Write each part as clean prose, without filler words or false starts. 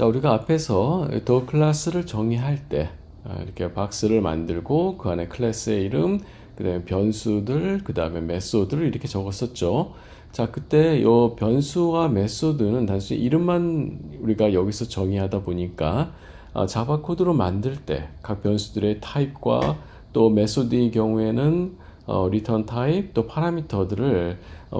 자, 우리가 앞에서 더 클래스를 정의할 때 이렇게 박스를 만들고 그 안에 클래스의 이름, 그 다음에 변수들, 그 다음에 메소드를 이렇게 적었었죠. 자, 그때 요 변수와 메소드는 단순히 이름만 우리가 여기서 정의하다 보니까 자바 코드로 만들 때 각 변수들의 타입과 또 메소드의 경우에는 리턴 타입 또 파라미터들을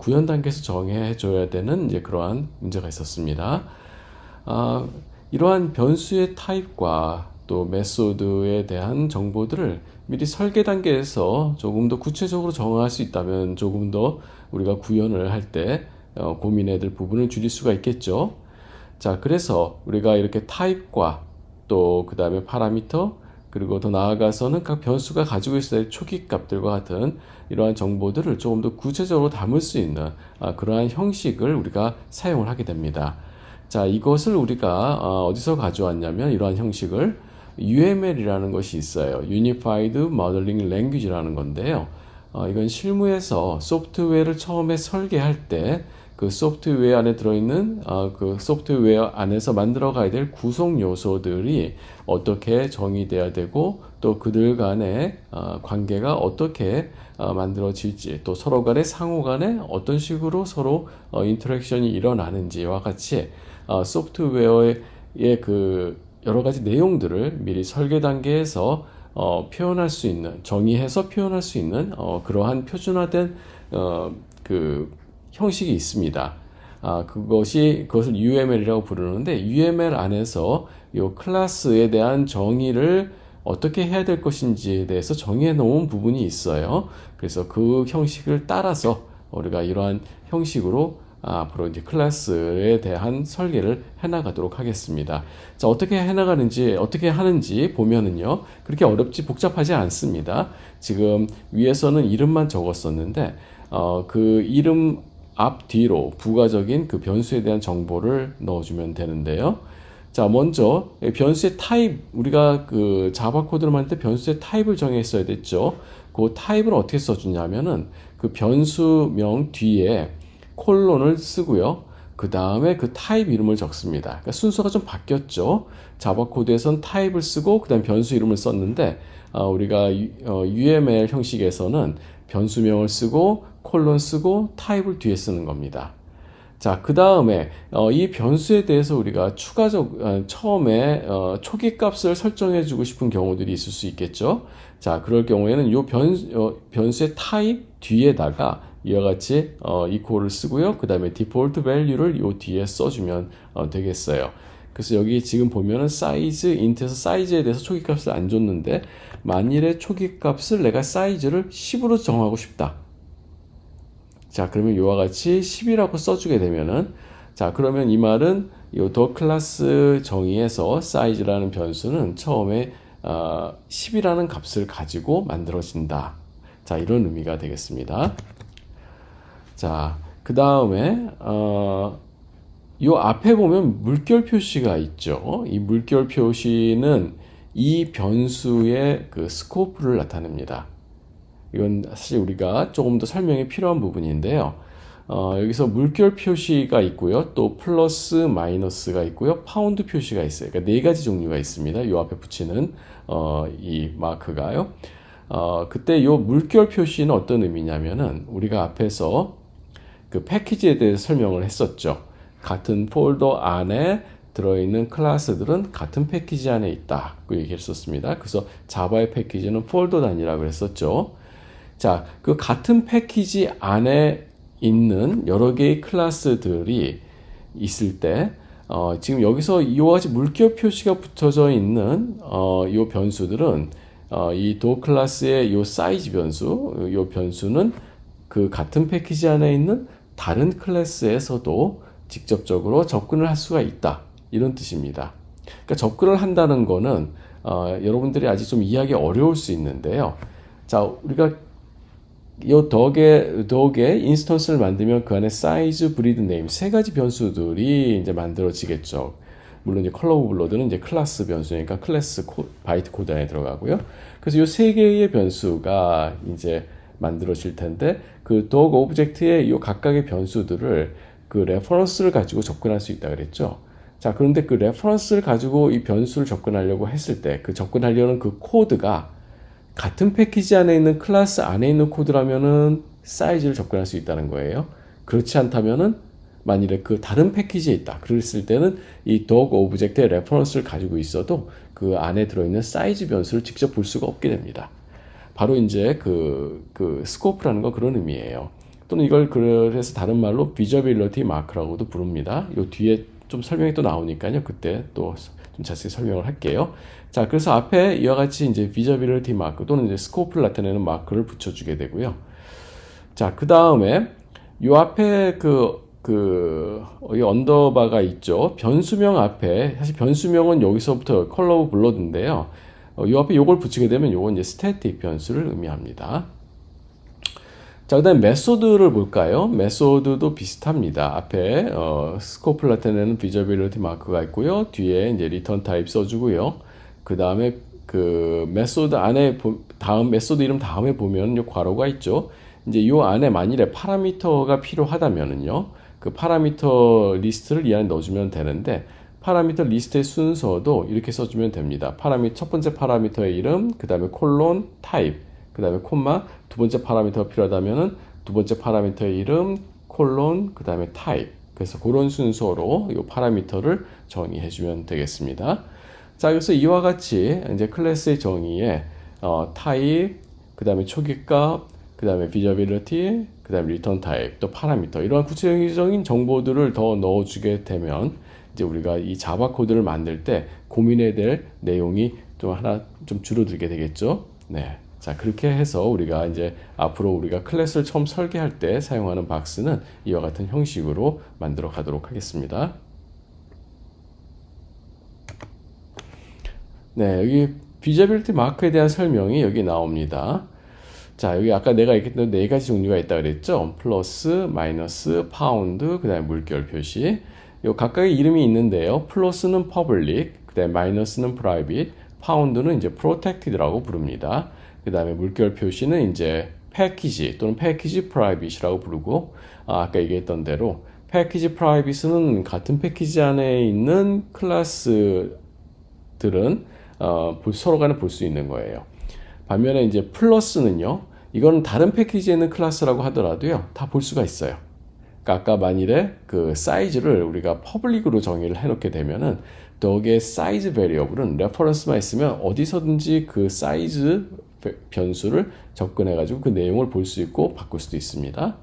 구현 단계에서 정해 줘야 되는 이제 그러한 문제가 있었습니다. 이러한 변수의 타입과 또 메소드에 대한 정보들을 미리 설계 단계에서 조금 더 구체적으로 정할 수 있다면 조금 더 우리가 구현을 할 때 고민해야 될 부분을 줄일 수가 있겠죠. 자, 그래서 우리가 이렇게 타입과 또 그 다음에 파라미터 그리고 더 나아가서는 각 변수가 가지고 있어야 할 초기 값들과 같은 이러한 정보들을 조금 더 구체적으로 담을 수 있는 그러한 형식을 우리가 사용을 하게 됩니다. 자, 이것을 우리가 어디서 가져왔냐면 이러한 형식을 UML이라는 것이 있어요. Unified Modeling Language라는 건데요. 이건 실무에서 소프트웨어를 처음에 설계할 때 그 소프트웨어 안에 들어있는 그 소프트웨어 안에서 만들어 가야 될 구성 요소들이 어떻게 정의돼야 되고 또 그들 간의 관계가 어떻게 만들어질지 또 서로 간의 상호 간에 어떤 식으로 서로 인터랙션이 일어나는지와 같이 소프트웨어의 그 여러 가지 내용들을 미리 설계 단계에서 표현할 수 있는 정의해서 표현할 수 있는 그러한 표준화된 그 형식이 있습니다. 그것을 UML이라고 부르는데 UML 안에서 이 클래스에 대한 정의를 어떻게 해야 될 것인지에 대해서 정해 놓은 부분이 있어요. 그래서 그 형식을 따라서 우리가 이러한 형식으로 앞으로 이제 클래스에 대한 설계를 해나가도록 하겠습니다. 자, 어떻게 해나가는지, 어떻게 하는지 보면은요, 그렇게 어렵지 복잡하지 않습니다. 지금 위에서는 이름만 적었었는데, 그 이름 앞 뒤로 부가적인 그 변수에 대한 정보를 넣어주면 되는데요. 자, 먼저 변수의 타입, 우리가 그 자바 코드를 만들 때 변수의 타입을 정했어야 됐죠. 그 타입을 어떻게 써주냐면은 그 변수명 뒤에 콜론을 쓰고요. 그 다음에 그 타입 이름을 적습니다. 그러니까 순서가 좀 바뀌었죠. 자바 코드에선 타입을 쓰고 그 다음 변수 이름을 썼는데 우리가 UML 형식에서는 변수명을 쓰고 콜론 쓰고 타입을 뒤에 쓰는 겁니다. 자, 그 다음에 이 변수에 대해서 우리가 처음에 초기 값을 설정해 주고 싶은 경우들이 있을 수 있겠죠. 자, 그럴 경우에는 이 변수의 타입 뒤에다가 이와 같이 equal을 쓰고요. 그 다음에 디폴트 밸류를 이 뒤에 써주면 되겠어요. 그래서 여기 지금 보면은 사이즈, 인트에서 사이즈에 대해서 초기 값을 안 줬는데 만일에 초기 값을 내가 사이즈를 10으로 정하고 싶다. 자, 그러면 이와 같이 10이라고 써주게 되면은 자, 그러면 이 말은 이 더 클래스 정의에서 사이즈라는 변수는 처음에 10이라는 값을 가지고 만들어진다. 자, 이런 의미가 되겠습니다. 자, 그 다음에 이 앞에 보면 물결 표시가 있죠. 이 물결 표시는 이 변수의 그 스코프를 나타냅니다. 이건 사실 우리가 조금 더 설명이 필요한 부분인데요. 여기서 물결 표시가 있고요. 또 플러스 마이너스가 있고요. 파운드 표시가 있어요. 그러니까 네 가지 종류가 있습니다. 이 앞에 붙이는 이 마크가요. 그때 이 물결 표시는 어떤 의미냐면은 우리가 앞에서 그 패키지에 대해서 설명을 했었죠. 같은 폴더 안에 들어있는 클래스들은 같은 패키지 안에 있다. 그 얘기했었습니다. 그래서 자바의 패키지는 폴더 단위라고 했었죠. 자, 그 같은 패키지 안에 있는 여러 개의 클래스들이 있을 때, 지금 여기서 이와 같이 물결 표시가 붙어져 있는 이 변수들은 이 도 클래스의 이 사이즈 변수, 이 변수는 그 같은 패키지 안에 있는 다른 클래스에서도 직접적으로 접근을 할 수가 있다. 이런 뜻입니다. 그러니까 접근을 한다는 거는 여러분들이 아직 좀 이해하기 어려울 수 있는데요. 자, 우리가 이 덕에 인스턴스를 만들면 그 안에 사이즈, 브리드, 네임 세 가지 변수들이 이제 만들어지겠죠. 물론 이제 컬러 오브 블러드는 이제 클래스 변수니까 클래스 바이트 코드 안에 들어가고요. 그래서 이 세 개의 변수가 이제 만들어질 텐데 그 덕 오브젝트의 이 각각의 변수들을 그 레퍼런스를 가지고 접근할 수 있다 그랬죠. 자, 그런데 그 레퍼런스를 가지고 이 변수를 접근하려고 했을 때 그 접근하려는 그 코드가 같은 패키지 안에 있는 클래스 안에 있는 코드라면은 사이즈를 접근할 수 있다는 거예요. 그렇지 않다면은 만일에 그 다른 패키지에 있다. 그랬을 때는 이 dog 오브젝트의 레퍼런스를 가지고 있어도 그 안에 들어있는 사이즈 변수를 직접 볼 수가 없게 됩니다. 바로 이제 그 스코프라는 건 그런 의미예요. 또는 이걸 그래서 다른 말로 비저빌리티 마크라고도 부릅니다. 요 뒤에 좀 설명이 또 나오니까요. 그때 또 좀 자세히 설명을 할게요. 자, 그래서 앞에 이와 같이 이제 비저빌리티 마크 또는 이제 스코프를 나타내는 마크를 붙여주게 되고요. 자, 그 다음에 요 앞에 이 언더바가 있죠. 변수명 앞에, 사실 변수명은 여기서부터 컬러 오브 블러드인데요. 요 앞에 요걸 붙이게 되면 요건 이제 스태틱 변수를 의미합니다. 자, 그 다음에 메소드를 볼까요? 메소드도 비슷합니다. 앞에 스코프를 나타내는 비저빌리티 마크가 있고요. 뒤에 이제 리턴 타입 써주고요. 그 다음에 그 메소드 안에 메소드 이름 다음에 보면 요 괄호가 있죠. 이제 요 안에 만일에 파라미터가 필요하다면은요, 그 파라미터 리스트를 이 안에 넣어주면 되는데, 파라미터 리스트의 순서도 이렇게 써주면 됩니다. 첫 번째 파라미터의 이름, 그 다음에 콜론, 타입, 그 다음에 콤마, 두 번째 파라미터가 필요하다면은 두 번째 파라미터의 이름, 콜론, 그 다음에 타입. 그래서 그런 순서로 이 파라미터를 정의해주면 되겠습니다. 자, 그래서 이와 같이 이제 클래스의 정의에 타입, 그 다음에 초기값, 그 다음에 비저빌리티, 그 다음에 리턴 타입, 또 파라미터 이러한 구체적인 정보들을 더 넣어주게 되면 이제 우리가 이 자바 코드를 만들 때 고민해야 될 내용이 좀 줄어들게 되겠죠. 네. 자, 그렇게 해서 우리가 이제 앞으로 우리가 클래스를 처음 설계할 때 사용하는 박스는 이와 같은 형식으로 만들어 가도록 하겠습니다. 네, 여기 비저빌리티 마크에 대한 설명이 여기 나옵니다. 자, 여기 아까 내가 얘기했던 네 가지 종류가 있다 그랬죠. 플러스, 마이너스, 파운드, 그 다음에 물결 표시. 요 각각의 이름이 있는데요. 플러스는 public, 그 다음에 마이너스는 private, 파운드는 이제 protected라고 부릅니다. 그 다음에 물결 표시는 이제 패키지 또는 패키지 프라이빗이라고 부르고, 아까 얘기했던 대로 패키지 프라이빗은 같은 패키지 안에 있는 클래스들은 서로 간에 볼 수 있는 거예요. 반면에 이제 플러스는요, 이건 다른 패키지에 있는 클래스라고 하더라도요, 다 볼 수가 있어요. 그러니까 아까 만일에 그 사이즈를 우리가 퍼블릭으로 정의를 해놓게 되면은 덕의 사이즈 베리어블은 레퍼런스만 있으면 어디서든지 그 사이즈 변수를 접근해가지고 그 내용을 볼 수 있고 바꿀 수도 있습니다.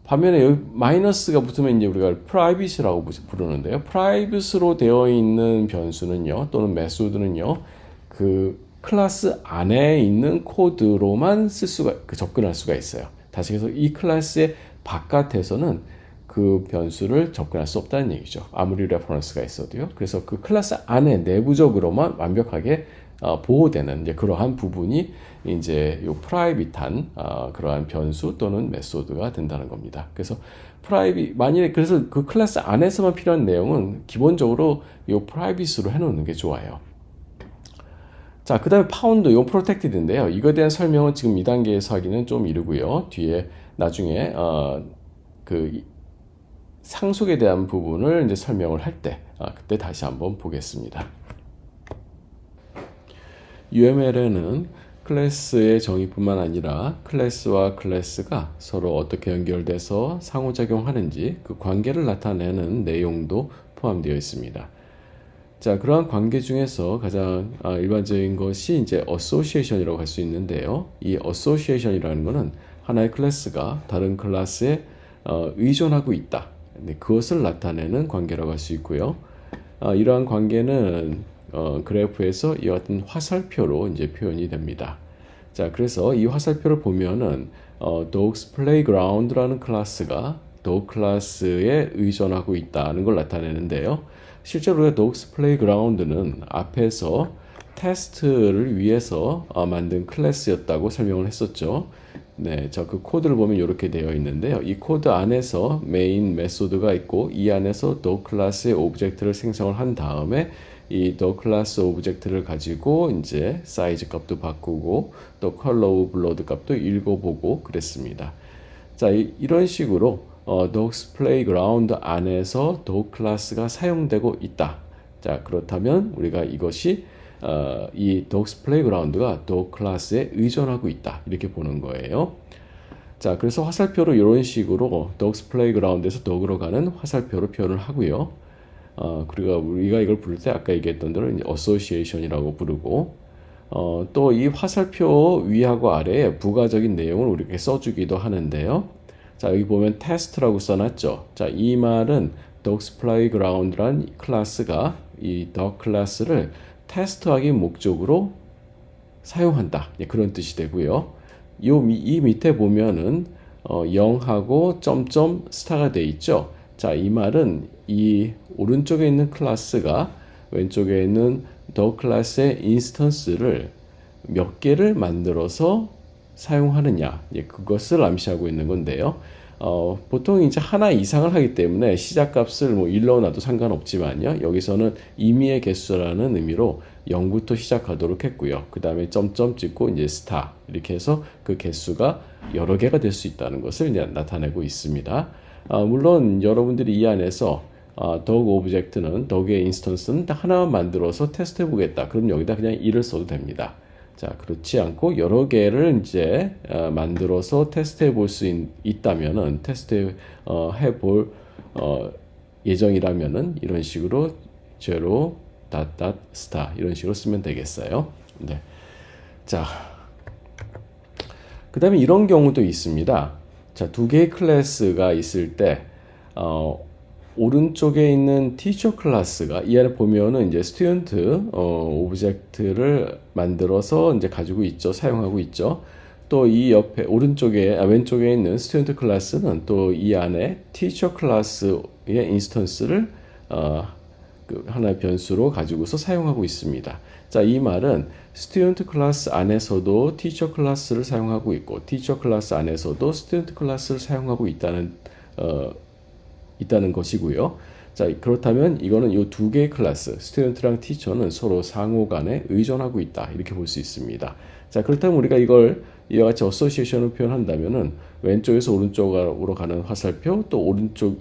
반면에 여기 마이너스가 붙으면 이제 우리가 프라이빗이라고 부르는데요. 프라이빗으로 되어 있는 변수는요, 또는 메소드는요, 그 클래스 안에 있는 코드로만 접근할 수가 있어요. 다시 해서 이 클래스의 바깥에서는 그 변수를 접근할 수 없다는 얘기죠. 아무리 레퍼런스가 있어도요. 그래서 그 클래스 안에 내부적으로만 완벽하게 보호되는 이제 그러한 부분이 이제 요 프라이빗한 그러한 변수 또는 메소드가 된다는 겁니다. 그래서 만일에 그래서 그 클래스 안에서만 필요한 내용은 기본적으로 요 프라이빗으로 해놓는 게 좋아요. 자, 그 다음에 파운드, 요 프로텍티드인데요. 이거에 대한 설명은 지금 2단계에서 하기는 좀 이르고요. 뒤에 나중에 그 상속에 대한 부분을 이제 설명을 할 때 그때 다시 한번 보겠습니다. UML에는 클래스의 정의뿐만 아니라 클래스와 클래스가 서로 어떻게 연결돼서 상호작용하는지 그 관계를 나타내는 내용도 포함되어 있습니다. 자, 그러한 관계 중에서 가장 일반적인 것이 이제 association이라고 할 수 있는데요. 이 association이라는 것은 하나의 클래스가 다른 클래스에 의존하고 있다. 그것을 나타내는 관계라고 할 수 있고요. 이러한 관계는 그래프에서 이와 같은 화살표로 이제 표현이 됩니다. 자, 그래서 이 화살표를 보면은 Dogs Playground라는 클래스가 Dog 클래스에 의존하고 있다는 걸 나타내는데요. 실제로 우리가 Dogs Playground는 앞에서 테스트를 위해서 만든 클래스였다고 설명을 했었죠. 네, 자, 그 코드를 보면 이렇게 되어 있는데요. 이 코드 안에서 메인 메소드가 있고 이 안에서 Dog 클래스의 오브젝트를 생성을 한 다음에 이 Dog 클래스 오브젝트를 가지고 이제 사이즈 값도 바꾸고 또 컬러 오브 블러드 값도 읽어보고 그랬습니다. 자, 이런 식으로 dogs playground 안에서 dog 클래스가 사용되고 있다. 자, 그렇다면 우리가 이것이 이 dogs playground가 dog 클래스에 의존하고 있다. 이렇게 보는 거예요. 자, 그래서 화살표로 이런 식으로 dogs playground에서 dog로 가는 화살표로 표현을 하고요. 그리고 우리가 이걸 부를 때 아까 얘기했던 대로 이제 association이라고 부르고, 또 이 화살표 위하고 아래에 부가적인 내용을 우리에게 써주기도 하는데요. 자, 여기 보면 test라고 써놨죠. 자, 이 말은 dogs playground란 클래스가 이 dog 클래스를 테스트하기 목적으로 사용한다. 그런 뜻이 되고요. 이 밑에 보면은 0하고 점점 스타가 돼 있죠. 자, 이 말은 이 오른쪽에 있는 클래스가 왼쪽에 있는 더 클래스의 인스턴스를 몇 개를 만들어서 사용하느냐, 그것을 암시하고 있는 건데요. 보통 이제 하나 이상을 하기 때문에 시작값을 뭐 1로 놔도 상관없지만요. 여기서는 임의의 개수라는 의미로 0부터 시작하도록 했고요. 그 다음에 점점 찍고 이제 스타 이렇게 해서 그 개수가 여러 개가 될 수 있다는 것을 이제 나타내고 있습니다. 물론 여러분들이 이 안에서 dog 오브젝트는 dog의 인스턴스는 딱 하나만 만들어서 테스트 해보겠다. 그럼 여기다 그냥 1을 써도 됩니다. 자, 그렇지 않고 여러 개를 이제 만들어서 테스트해 볼 수 있다면은 테스트 해볼 예정이라면은 이런 식으로 제로 닷닷 스타 이런 식으로 쓰면 되겠어요. 네. 자, 그 다음에 이런 경우도 있습니다. 자, 두 개의 클래스가 있을 때 오른쪽에 있는 teacher 클래스가 이 안에 보면은 이제 student 오브젝트를 만들어서 이제 가지고 있죠. 사용하고 있죠. 또 이 옆에 왼쪽에 있는 student 클래스는 또 이 안에 teacher 클래스의 인스턴스를 그 하나의 변수로 가지고서 사용하고 있습니다. 자, 이 말은 student 클래스 안에서도 teacher 클래스를 사용하고 있고 teacher 클래스 안에서도 student 클래스를 사용하고 있다는 것이고요. 자, 그렇다면 이거는 이 두 개의 클래스, 스튜던트랑 티처는 서로 상호 간에 의존하고 있다. 이렇게 볼 수 있습니다. 자, 그렇다면 우리가 이걸 이와 같이 어소시에이션을 표현한다면은 왼쪽에서 오른쪽으로 가는 화살표, 또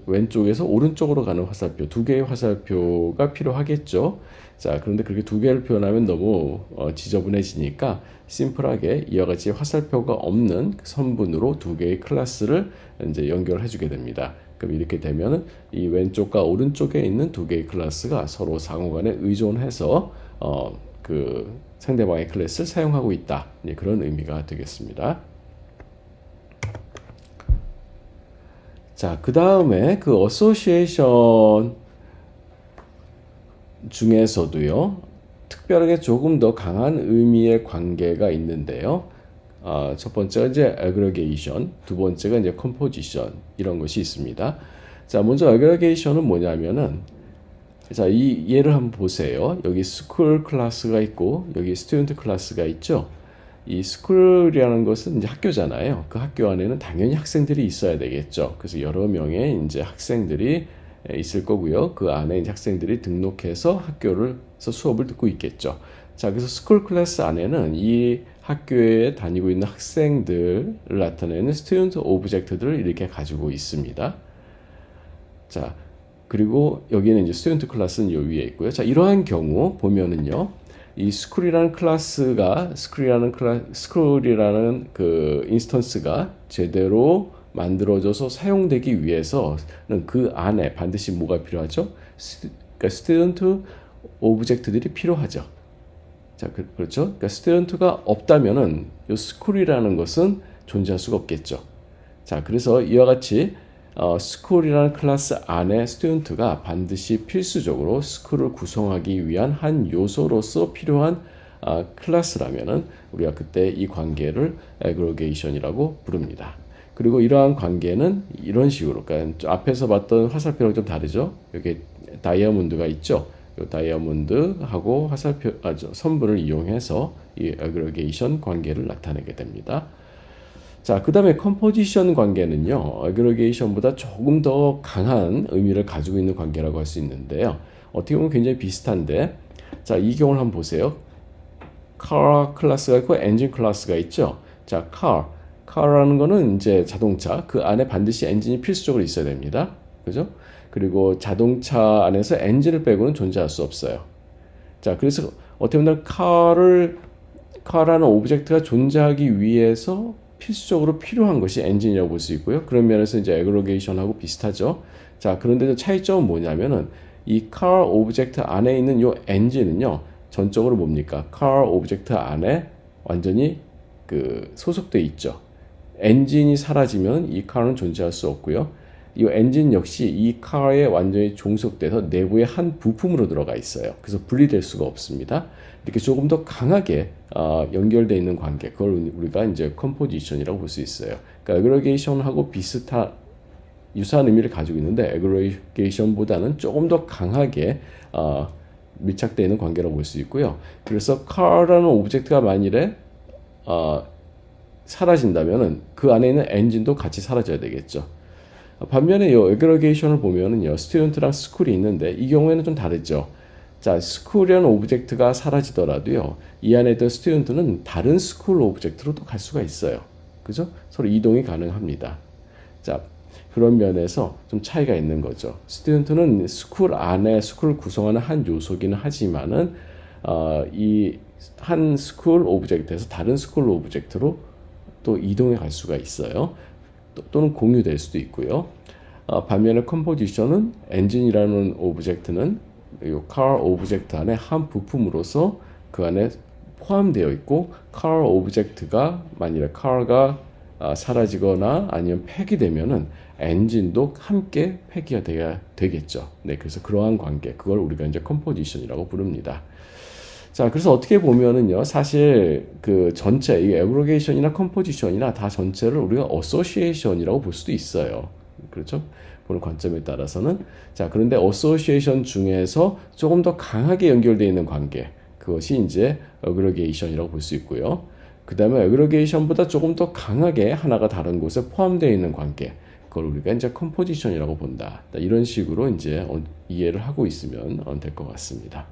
왼쪽에서 오른쪽으로 가는 화살표, 두 개의 화살표가 필요하겠죠. 자, 그런데 그렇게 두 개를 표현하면 너무 지저분해지니까 심플하게 이와 같이 화살표가 없는 선분으로 두 개의 클래스를 이제 연결해 주게 됩니다. 그럼 이렇게 되면은 이 왼쪽과 오른쪽에 있는 두 개의 클래스가 서로 상호간에 의존해서 그 상대방의 클래스를 사용하고 있다. 그런 의미가 되겠습니다. 자, 그 다음에 그 association 중에서도요, 특별하게 조금 더 강한 의미의 관계가 있는데요. 첫 번째가 이제 aggregation, 두 번째가 이제 composition 이런 것이 있습니다. 자, 먼저 aggregation은 뭐냐면은 자, 이 예를 한번 보세요. 여기 school 클래스가 있고 여기 student 클래스가 있죠. 이 school이라는 것은 이제 학교잖아요. 그 학교 안에는 당연히 학생들이 있어야 되겠죠. 그래서 여러 명의 이제 학생들이 있을 거고요. 그 안에 이제 학생들이 등록해서 학교에서 수업을 듣고 있겠죠. 자, 그래서 school 클래스 안에는 이 학교에 다니고 있는 학생들을 나타내는 student 오브젝트들을 이렇게 가지고 있습니다. 자, 그리고 여기는 이제 student 클래스는 요 위에 있고요. 자, 이러한 경우 보면은요, 이 school이라는 그 인스턴스가 제대로 만들어져서 사용되기 위해서는 그 안에 반드시 뭐가 필요하죠? 그러니까 student 오브젝트들이 필요하죠. 자, 그렇죠? 그러니까 스튜던트가 없다면은 이 스쿨이라는 것은 존재할 수가 없겠죠. 자, 그래서 이와 같이 스쿨이라는 클래스 안에 스튜던트가 반드시 필수적으로 스쿨을 구성하기 위한 한 요소로서 필요한 클래스라면은 우리가 그때 이 관계를 aggregation이라고 부릅니다. 그리고 이러한 관계는 이런 식으로, 그러니까 앞에서 봤던 화살표랑 좀 다르죠. 여기 다이아몬드가 있죠. 이 다이아몬드하고 선분을 이용해서 이 aggregation 관계를 나타내게 됩니다. 자, 그 다음에 composition 관계는요, aggregation보다 조금 더 강한 의미를 가지고 있는 관계라고 할 수 있는데요. 어떻게 보면 굉장히 비슷한데, 자, 이 경우를 한번 보세요. car 클래스가 있고 engine 클래스가 있죠. 자, car라는 거는 이제 자동차, 그 안에 반드시 엔진이 필수적으로 있어야 됩니다. 그죠? 그리고 자동차 안에서 엔진을 빼고는 존재할 수 없어요. 자, 그래서 어떻게 보면 car라는 오브젝트가 존재하기 위해서 필수적으로 필요한 것이 엔진이라고 볼 수 있고요. 그런 면에서 이제 aggregation하고 비슷하죠. 자, 그런데 차이점은 뭐냐면은 이 car 오브젝트 안에 있는 이 엔진은요, 전적으로 뭡니까? car 오브젝트 안에 완전히 그 소속돼 있죠. 엔진이 사라지면 이 car는 존재할 수 없고요. 이 엔진 역시 이 car에 완전히 종속돼서 내부의 한 부품으로 들어가 있어요. 그래서 분리될 수가 없습니다. 이렇게 조금 더 강하게 연결되어 있는 관계, 그걸 우리가 이제 컴포지션이라고 볼 수 있어요. 그러니까 aggregation하고 유사한 의미를 가지고 있는데 aggregation보다는 조금 더 강하게 밀착되어 있는 관계라고 볼 수 있고요. 그래서 car라는 오브젝트가 만일에 사라진다면은 그 안에 있는 엔진도 같이 사라져야 되겠죠. 반면에 이 aggregation을 보면은요, student랑 school이 있는데 이 경우에는 좀 다르죠. 자, school이라는 오브젝트가 사라지더라도요, 이 안에 있던 student는 다른 school 오브젝트로 또 갈 수가 있어요. 그죠? 서로 이동이 가능합니다. 자, 그런 면에서 좀 차이가 있는 거죠. student는 school 안에 school을 구성하는 한 요소기는 하지만은 이 한 school 오브젝트에서 다른 school 오브젝트로 또 이동해 갈 수가 있어요. 또는 공유될 수도 있고요. 반면에 컴포지션은 엔진이라는 오브젝트는 이 car 오브젝트 안에 한 부품으로서 그 안에 포함되어 있고, car 오브젝트가 만일에 car가 사라지거나 아니면 폐기되면은 엔진도 함께 폐기가 되겠죠. 네, 그래서 그러한 관계, 그걸 우리가 이제 컴포지션이라고 부릅니다. 자, 그래서 어떻게 보면은요, 사실 그 전체, 이 aggregation이나 composition이나 다 전체를 우리가 association이라고 볼 수도 있어요. 그렇죠? 보는 관점에 따라서는. 자, 그런데 association 중에서 조금 더 강하게 연결되어 있는 관계, 그것이 이제 aggregation이라고 볼 수 있고요. 그 다음에 aggregation보다 조금 더 강하게 하나가 다른 곳에 포함되어 있는 관계, 그걸 우리가 이제 composition이라고 본다. 이런 식으로 이제 이해를 하고 있으면 될 것 같습니다.